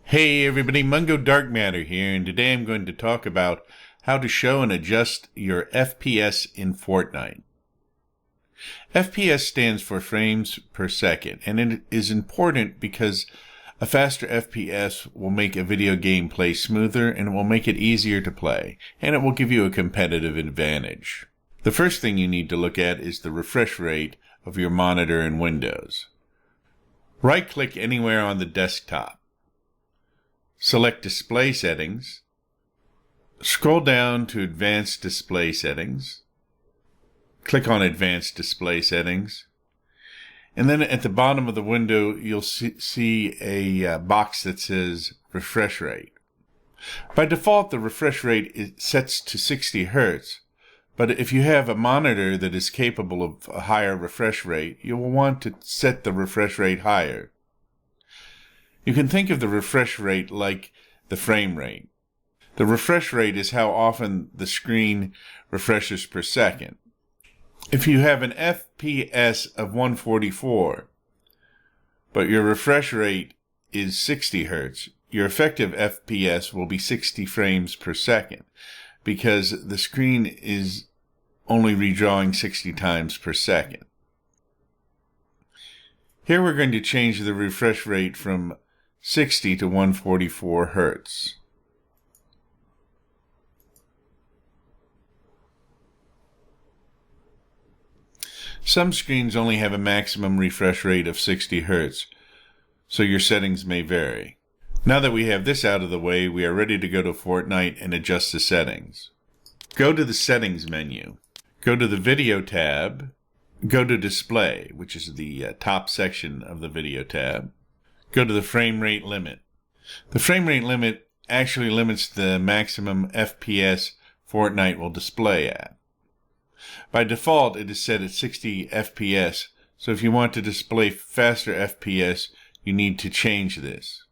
Hey everybody, Mungo Dark Matter here, and today I'm going to talk about how to show and adjust your FPS in Fortnite. FPS stands for frames per second, and it is important because a faster FPS will make a video game play smoother, and it will make it easier to play, and it will give you a competitive advantage. The first thing you need to look at is the refresh rate of your monitor in Windows. Right-click anywhere on the desktop. Select Display Settings. Scroll down to Advanced Display Settings. Click on Advanced Display Settings. And then at the bottom of the window, you'll see a box that says Refresh Rate. By default, the refresh rate is sets to 60 Hz. But if you have a monitor that is capable of a higher refresh rate, you will want to set the refresh rate higher. You can think of the refresh rate like the frame rate. The refresh rate is how often the screen refreshes per second. If you have an FPS of 144, but your refresh rate is 60 Hz, your effective FPS will be 60 frames per second because the screen is only redrawing 60 times per second. Here we're going to change the refresh rate from 60 to 144 Hz. Some screens only have a maximum refresh rate of 60 Hz, so your settings may vary. Now that we have this out of the way, we are ready to go to Fortnite and adjust the settings. Go to the Settings menu. Go to the Video tab. Go to Display, which is the top section of the Video tab. Go to the frame rate limit. The frame rate limit actually limits the maximum FPS Fortnite will display at. By default, it is set at 60 FPS, so if you want to display faster FPS, you need to change this.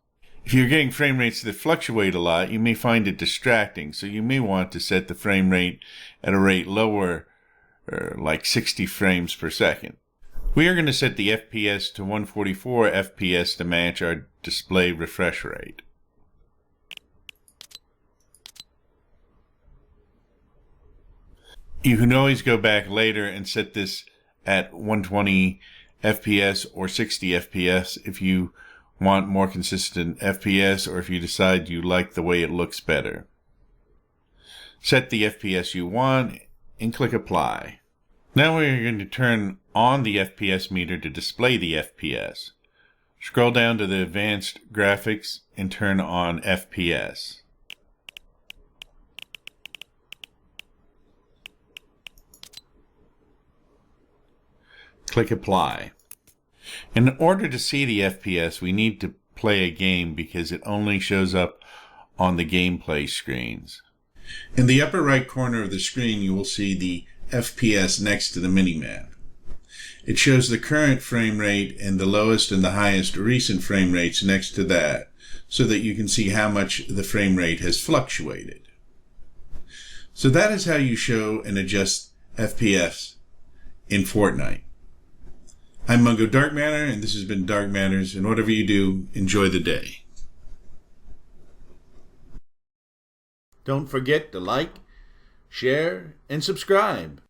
If you're getting frame rates that fluctuate a lot, you may find it distracting, so you may want to set the frame rate at a rate lower, like 60 frames per second. We are going to set the FPS to 144 FPS to match our display refresh rate. You can always go back later and set this at 120 FPS or 60 FPS if you want more consistent FPS or if you decide you like the way it looks better. Set the FPS you want and click Apply. Now we are going to turn on the FPS meter to display the FPS. Scroll down to the Advanced Graphics and turn on FPS. Click Apply. In order to see the FPS, we need to play a game because it only shows up on the gameplay screens. In the upper right corner of the screen, you will see the FPS next to the minimap. It shows the current frame rate and the lowest and the highest recent frame rates next to that, so that you can see how much the frame rate has fluctuated. So that is how you show and adjust FPS in Fortnite. I'm Mungo Dark Matter, and this has been Dark Matters, and whatever you do, enjoy the day. Don't forget to like, share, and subscribe.